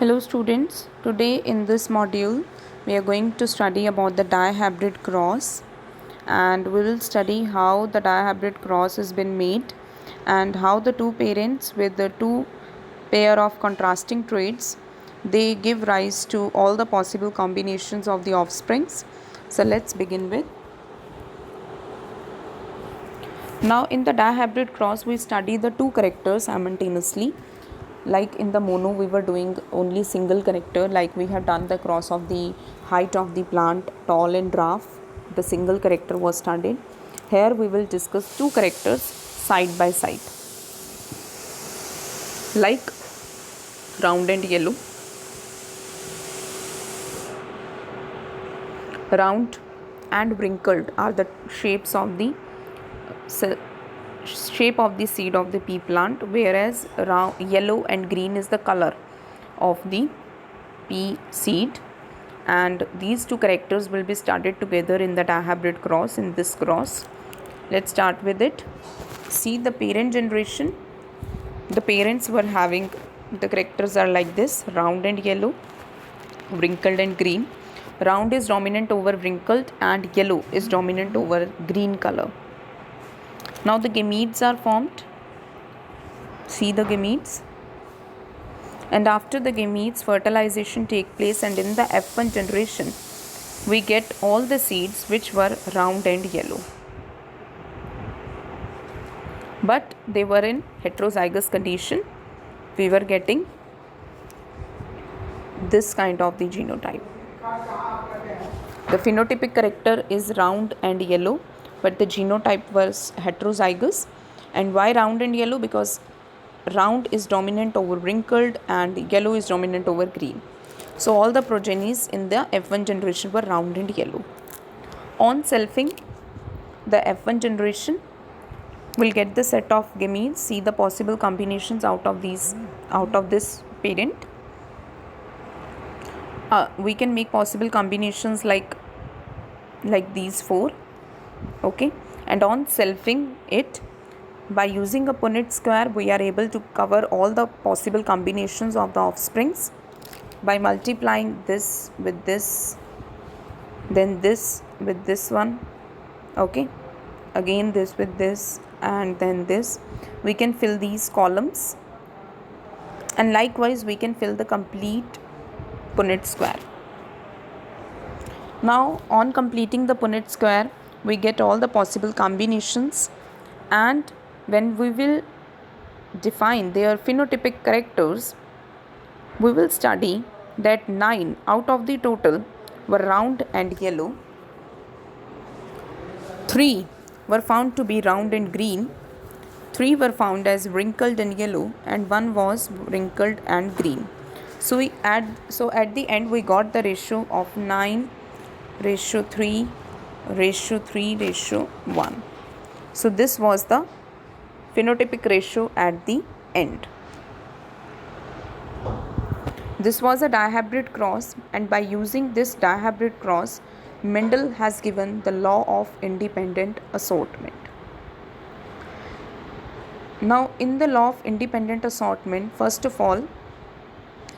Hello students, today in this module we are going to study about the dihybrid cross, and we will study how the dihybrid cross has been made and how the two parents with the two pair of contrasting traits, they give rise to all the possible combinations of the offsprings. So let's begin with. Now in the dihybrid cross we study the two characters simultaneously. Like in the mono we were doing only single character, like we have done the cross of the height of the plant, tall and dwarf. The single character was studied. Here we will discuss two characters side by side, like round and yellow. Round and wrinkled are the shapes of the shape of the seed of the pea plant, whereas yellow and green is the color of the pea seed, and these two characters will be studied together in the dihybrid cross. In this cross, let's start with it. See the parent generation. The parents were having, the characters are like this: round and yellow, wrinkled and green. Round is dominant over wrinkled and yellow is dominant over green color. Now the gametes are formed. See the gametes. And after the gametes, fertilization take place, and in the F1 generation, we get all the seeds which were round and yellow. But they were in heterozygous condition. We were getting this kind of the genotype. The phenotypic character is round and yellow, but the genotype was heterozygous. And why round and yellow? Because round is dominant over wrinkled and yellow is dominant over green. So all the progenies in the F1 generation were round and yellow. On selfing, the F1 generation will get the set of gametes. See the possible combinations out of this parent. We can make possible combinations like these four. Okay, and on selfing it, by using a Punnett square, we are able to cover all the possible combinations of the offsprings by multiplying this with this, then this with this one, okay, again this with this, and then this. We can fill these columns, and likewise we can fill the complete Punnett square. Now on completing the Punnett square, we get all the possible combinations, and when we will define their phenotypic characters, we will study that 9 out of the total were round and yellow, 3 were found to be round and green, 3 were found as wrinkled and yellow, and 1 was wrinkled and green. So at the end we got the ratio of 9:3:3:1. So this was the phenotypic ratio at the end. This was a dihybrid cross, and by using this dihybrid cross, Mendel has given the law of independent assortment. Now in the law of independent assortment, first of all,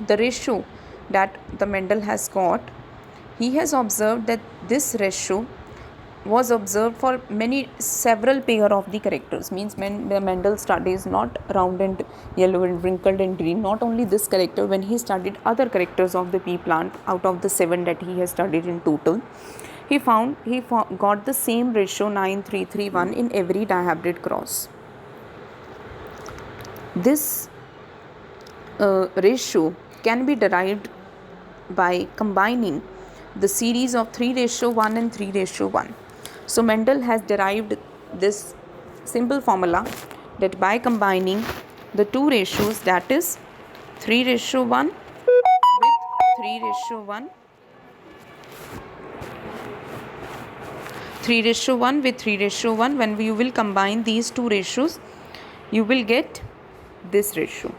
the ratio that the Mendel has got, he has observed that this ratio was observed for several pair of the characters. Means Mendel studies not round and yellow and wrinkled and green, not only this character. When he studied other characters of the pea plant, out of the 7 that he has studied in total, he got the same ratio 9:3:3:1 in every dihybrid cross. This ratio can be derived by combining the series of 3:1 and 3:1. So Mendel has derived this simple formula that by combining the two ratios, that is 3:1 with 3:1, 3:1 with 3:1, when you will combine these two ratios, you will get this ratio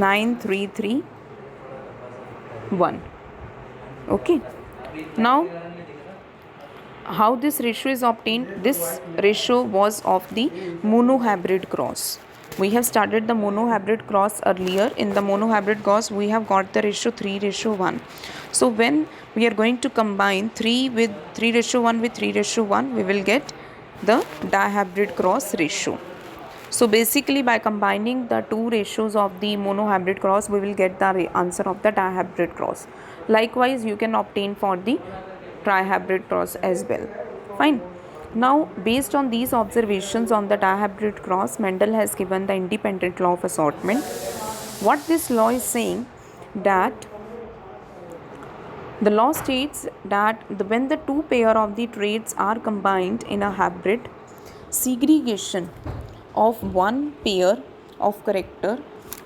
9:3:3:1. Okay, now how this ratio is obtained? This ratio was of the monohybrid cross. We have started the monohybrid cross earlier. In the monohybrid cross, we have got the ratio 3:1. So when we are going to combine 3:1 with 3:1, we will get the dihybrid cross ratio. So basically, by combining the two ratios of the monohybrid cross, we will get the answer of the dihybrid cross. Likewise, you can obtain for the trihybrid cross as well. Fine. Now, based on these observations on the dihybrid cross, Mendel has given the independent law of assortment. What this law is saying, that the law states that when the two pair of the traits are combined in a hybrid, segregation of one pair of character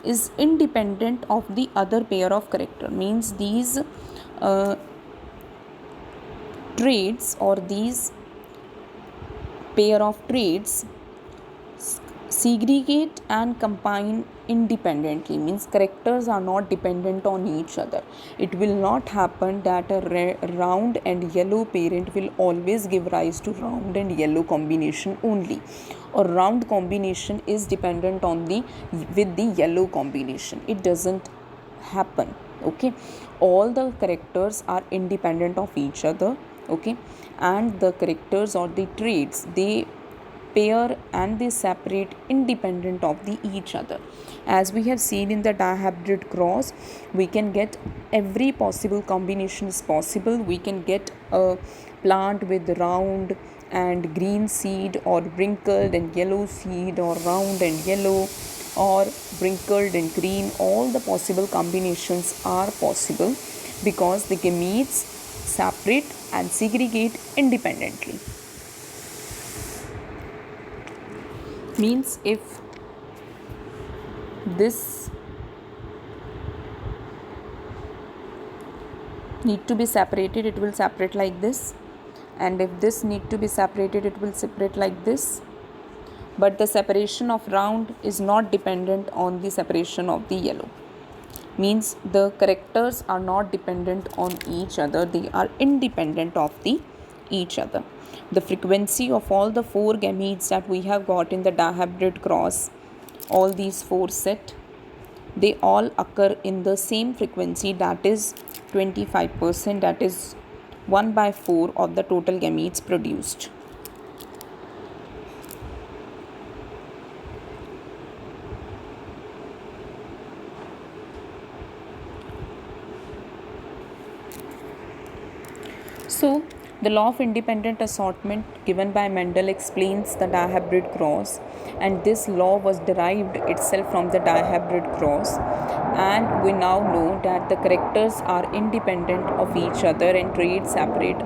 is independent of the other pair of character. Means these traits or these pair of traits segregate and combine independently. Means characters are not dependent on each other. It will not happen that a round and yellow parent will always give rise to round and yellow combination only, or round combination is dependent on the with the yellow combination. It doesn't happen. Okay, all the characters are independent of each other. Okay, and the characters or the traits, they pair and they separate independent of the each other. As we have seen in the dihybrid cross, we can get every possible combination is possible. We can get a plant with round and green seed, or wrinkled and yellow seed, or round and yellow, or wrinkled and green. All the possible combinations are possible because the gametes separate and segregate independently. Means if this need to be separated, it will separate like this, and if this need to be separated, it will separate like this. But the separation of round is not dependent on the separation of the yellow. Means the characters are not dependent on each other, they are independent of the each other. The frequency of all the four gametes that we have got in the dihybrid cross, all these four set, they all occur in the same frequency, that is 25%, that is 1/4 of the total gametes produced. So, the law of independent assortment given by Mendel explains the dihybrid cross, and this law was derived itself from the dihybrid cross, and we now know that the characters are independent of each other and traits separate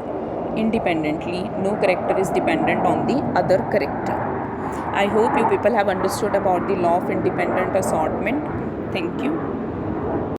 independently. No character is dependent on the other character. I hope you people have understood about the law of independent assortment. Thank you.